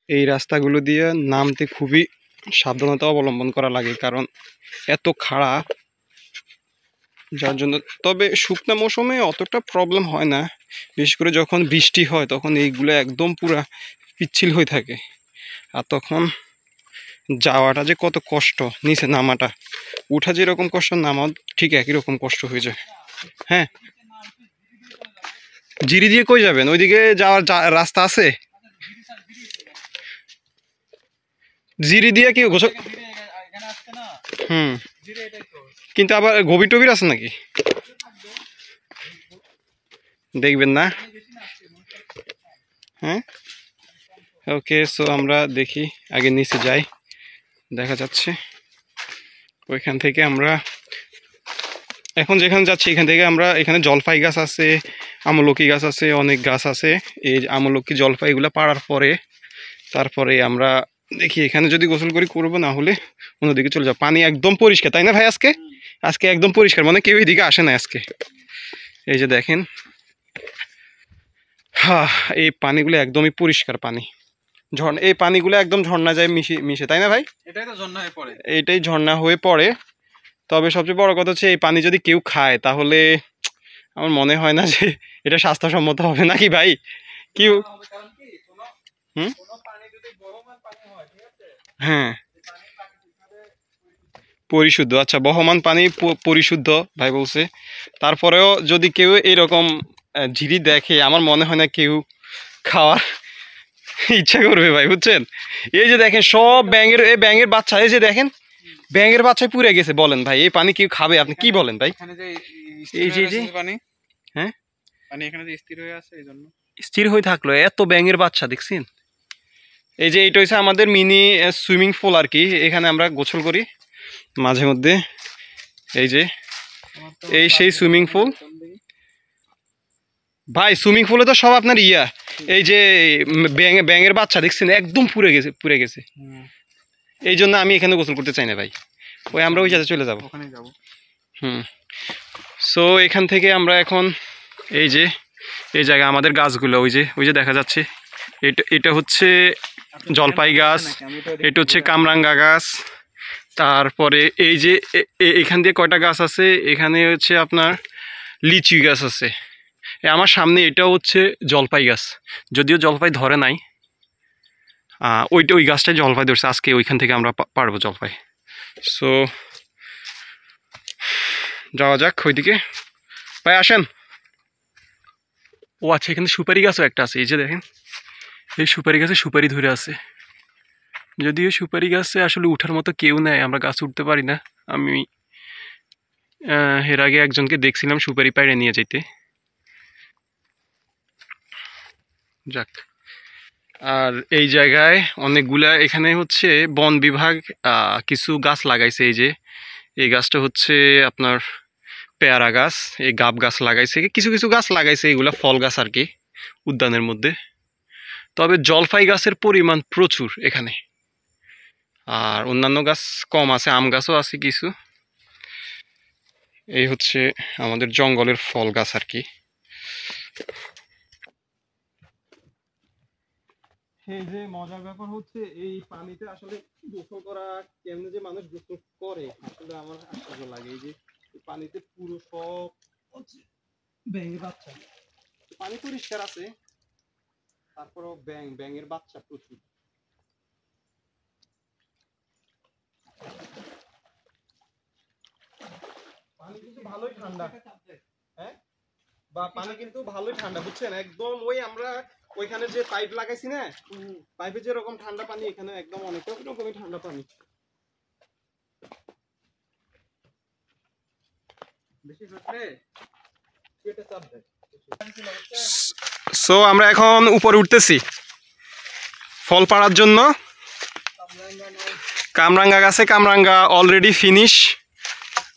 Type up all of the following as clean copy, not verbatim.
এই রাস্তাগুলো দিয়ে নামতে খুবই সাবধানতা অবলম্বন করা লাগে, কারণ এত খাড়া, যার জন্য। তবে শুকনো মৌসুমে অতটা প্রবলেম হয় না, বিশেষ করে যখন বৃষ্টি হয় তখন এইগুলো একদম পুরা পিচ্ছিল হয়ে থাকে, আর তখন যাওয়াটা যে কত কষ্ট, নিচে নামাটা, উঠা যেরকম কষ্ট, নামা ঠিক একই রকম কষ্ট হয়ে যায়। হ্যাঁ, জিরি দিয়ে কই যাবেন? ওইদিকে যাওয়ার রাস্তা আছে? জিরি দিয়ে কি গোসল? হুম, কিন্তু আবার গভীর টবির আছে নাকি দেখবেন না? হ্যাঁ, ওকে। সো আমরা দেখি, আগে নিচে যাই, দেখা যাচ্ছে ওইখান থেকে আমরা এখন যেখানে যাচ্ছি এখান থেকে আমরা, এখানে জলপাই গাছ আছে, আমলকি গাছ আছে, অনেক গাছ আছে। এই আমলকি জলপাই এগুলো পাড়ার পরে তারপরে আমরা দেখি এখানে যদি গোসল করি করবো, না হলে অন্যদিকে চলে যাবো। পানি একদম পরিষ্কার, তাই না ভাই? আজকে আজকে একদম পরিষ্কার, মানে কেউ এদিকে আসে না আজকে। এই যে দেখেন, হ্যাঁ, এই পানিগুলো একদমই পরিষ্কার পানি। এই পানিগুলো একদম ঝর্ণা যায় মিশে, তাই না ভাই? এটাই তো ঝর্ণা হয়ে পড়ে। এইটাই ঝর্ণা হয়ে পড়ে। তবে সবচেয়ে বড় কথা হচ্ছে এই পানি যদি কেউ খায় তাহলে আমার মনে হয় না যে এটা স্বাস্থ্যসম্মত হবে, নাকি ভাই? কেউ হ্যাঁ, পরিশুদ্ধ। আচ্ছা, বহমান পানি পরিশুদ্ধ ভাই বলছে। তারপরেও যদি কেউ এইরকম ঝিরি দেখে, আমার মনে হয় না কেউ খাওয়ার ইচ্ছা করবে ভাই, বুঝছেন? এই যে দেখেন সব ব্যাঙের বাচ্চা, এই যে দেখেন ব্যাঙের বাচ্চায় পুড়ে গেছে। বলেন ভাই, এই পানি কেউ খাবে? আপনি কি বলেন ভাই? এই যে পানি, হ্যাঁ, পানি এখানে যে স্থির হয়ে আছে, এইজন্য স্থির হয়ে থাকলো। এত ব্যাঙের বাচ্চা দেখছেন? এই যে এইটা হচ্ছে আমাদের মিনি সুইমিং পুল আর কি, এখানে আমরা গোসল করি মাঝে মধ্যে। এই যে এই সেই সুইমিং পুল ভাই, সুইমিং পুলে তো সব আপনার এই যে ব্যাঙের বাচ্চা দেখছেন, একদম পুড়ে গেছে। এই জন্য আমি এখানে গোসল করতে চাই না ভাই, আমরা ওই জায়গায় চলে যাবো। হুম। সো এখান থেকে আমরা এখন এই যে এই জায়গায় আমাদের গাছগুলো, ওই যে দেখা যাচ্ছে, এটা হচ্ছে জলপাই গাছ, এটা হচ্ছে কামরাঙ্গা গাছ। তারপরে এই যে এখান দিয়ে কয়টা গাছ আছে, এখানে হচ্ছে আপনার লিচি গাছ আছে। আমার সামনে এটা হচ্ছে জলপাই গাছ, যদিও জলপাই ধরে নাই, ওই গাছটায় জলপাই ধরছে। আজকে ওইখান থেকে আমরা পারবো জলপাই। সো যাওয়া যাক ওইদিকে। ভাই আসেন। ও আচ্ছা, এখানে সুপারি গাছও একটা আছে, এই যে দেখেন, এই সুপারি গাছে সুপারি ধরে আছে। যদিও সুপারি গাছে আসলে উঠার মতো কেউ নেই, আমরা গাছ উঠতে পারি না। আমি এর আগে একজনকে দেখছিলাম সুপারি পাইড়ে নিয়ে যেতে। যাক, আর এই জায়গায় অনেকগুলা, এখানে হচ্ছে বন বিভাগ কিছু গাছ লাগাইছে। এই যে এই গাছটা হচ্ছে আপনার পেয়ারা গাছ, এই গাব গাছ লাগাইছে, কিছু কিছু গাছ লাগাইছে, এগুলা ফল গাছ আর কি উদ্যানের মধ্যে। তবে জলপাই গাছের পরিমাণ প্রচুর এখানে, আর অন্যান্য গাছ কম আছে, আম গাছও আছে কিছু। এই হচ্ছে আমাদের জঙ্গলের ফল গাছ আর কি। এই যে মজার ব্যাপার হচ্ছে, এই পানিতে আসলে গোসল করা, কেমনে যে মানুষ গোসল করে আসলে আমার আশ্চর্য লাগে। এই যে পানিতে পুরো সব হচ্ছে ব্যাঙের বাচ্চা, পানি পরিষ্কার আছে, তারপরেও ব্যাঙের বাচ্চা প্রচুর। পানি কিন্তু ভালোই ঠান্ডা, হ্যাঁ, বা পানি কিন্তু ভালোই ঠান্ডা, বুঝছেন? একদম ওই আমরা ওইখানে যে পাইপ লাগাইছি না, পাইপে যেরকম ঠান্ডা পানি, এখানে একদম অনেক রকমই ঠান্ডা পানি। সো আমরা এখন উপরে উঠতেছি ফল পাড়ার জন্য। কামরাঙ্গা গাছে কামরাঙ্গা অলরেডি ফিনিশ,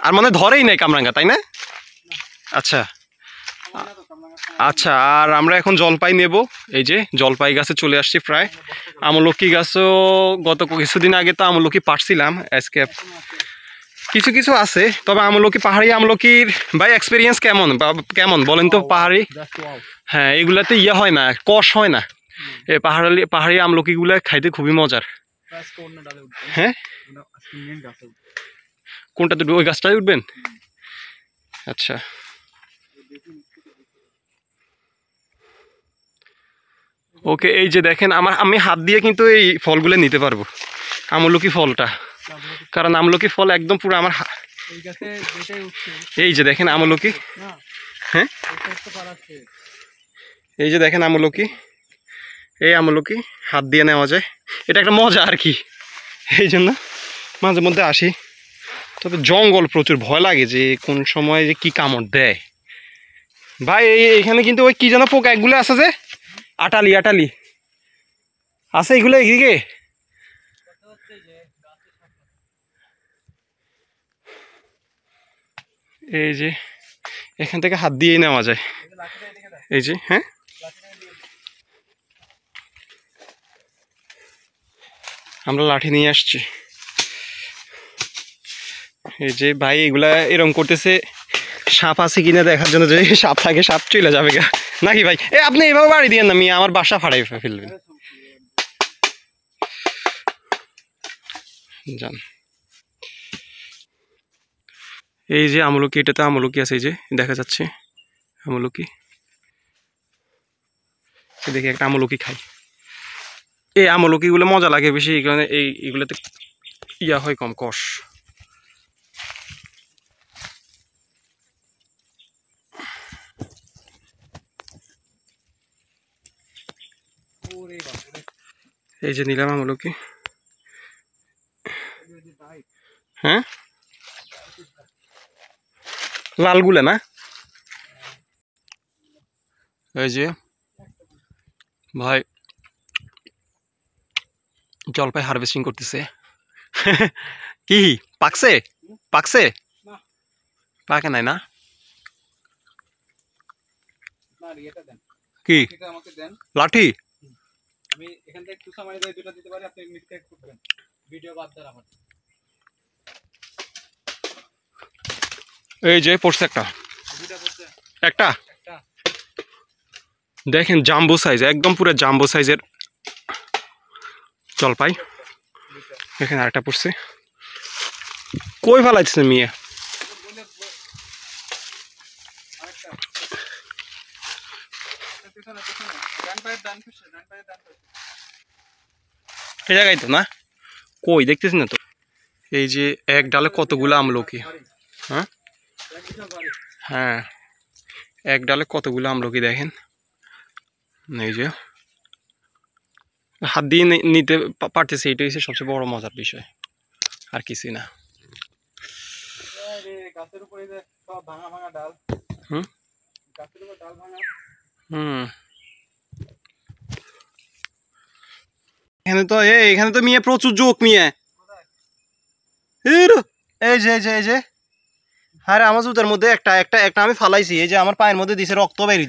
আর মানে ধরেই নাই কামরাঙ্গা, তাই না? আচ্ছা আচ্ছা, আর আমরা এখন জলপাই নেব। এই যে জলপাই গাছে চলে আসছি প্রায়। আমলকি গাছও গত কিছুদিন আগে তো আমলকি পাড়ছিলাম, আজকে কিছু কিছু আছে। তবে আমলকি, পাহাড়ি আমলকির ভাই এক্সপিরিয়েন্স কেমন বলেন তো? পাহাড়ি, হ্যাঁ, এগুলাতে হয় না, কষ হয় না। এই পাহাড়ি পাহাড়ি আমলকিগুলো খাইতে খুবই মজার। আজকে অন্য ডালে উঠবে। হ্যাঁ, আজকে মেন গাছে উঠবে। কোনটাতে ওই গাছটায় উঠবেন? আচ্ছা, ওকে। এই যে দেখেন আমি হাত দিয়ে কিন্তু এই ফলগুলো নিতে পারবো, আমলকি ফলটা, কারণ আমলকি ফল একদম পুরো আমার এই গাছে যেটাই উঠছে এই যে দেখেন আমলকি। না, হ্যাঁ, এটা তো পারাচ্ছে। এই যে দেখেন আমলকি, এই আমলকি হাত দিয়ে নেওয়া যায়, এটা একটা মজা আর কি। এই জন্য মাঝে মধ্যে আসি। তবে জঙ্গল প্রচুর, ভয় লাগে যে কোন সময় যে কি কামড় দেয় ভাই। এখানে কিন্তু ওই কি যেন পোকা একগুলো আছে, যে আটালি আটালি আছে, এগুলো এদিকে। এই যে এখান থেকে হাত দিয়েই নেওয়া যায়, এই যে। হ্যাঁ, আমরা লাঠি নিয়ে আসছি। এই যে ভাই এগুলা এরকম করতেছে সাপ আছে কিনা দেখার জন্য, যে সাপ থাকে সাপ চলে যাবে গা নাকি ভাই। আপনি এইভাবে বাড়ি দিয়ে না, মিয়া আমার বাসা ফাড়াই ফেলবেন। যান, এই যে আমলকি, এটাতে আমলকি আছে, এই যে দেখা যাচ্ছে আমলকি। দেখি একটা আমলকি খাই। এই আমলকিগুলো মজা লাগে বেশি, এই কারণে এইগুলোতে ইয়া হয় কম, কষ। এই যে নিলাম আমলকি। হ্যাঁ, লালগুলা না? এই যে ভাই জলপাই হারভেস্টিং করতেছে। কি পাকছে? পাকছে? পাকে নাই না? কি আমাকে দেন লাঠি? আমি এখান থেকে টুসা মারি দিয়ে দুটো দিতে পারি, আপনি মিথ্যে করবেন ভিডিও বাদ দেন আমার। এই যে পড়ছে একটা, দুটো করতে একটা একটা দেখেন জাম্বো সাইজ, একদম পুরো জাম্বো সাইজের জলপাই। এখানে আরেকটা পড়ছে। কই ফেলাইছে মিয়া? পিছনে পিছনে ডান পায়ের ডান পাশে, ডান পায়ের ডান পাশে। এই জায়গায় তো না, কই দেখতেছি না তো। এই যে এক ডালে কতগুলো আমলকি। হ্যাঁ হ্যাঁ, এক ডালে কতগুলো আমলকি দেখেন। এই যে হাত দিয়ে নিতে পারতেছে, এটাই হচ্ছে সবচেয়ে বড় মজার বিষয়, আর কিছুই না। গাছের উপরে যে সব ভাঙা ভাঙা ডাল। হুম, গাছের উপর ডাল ভাঙা। হুম। এখানে তো মিয়া প্রচুর জোক মিয়া। এই যে এই যে এই যে, আরে আমার জুতার মধ্যে একটা একটা একটা আমি ফালাইছি, এই যে আমার পায়ের মধ্যে দিছে রক্ত বেরিয়ে।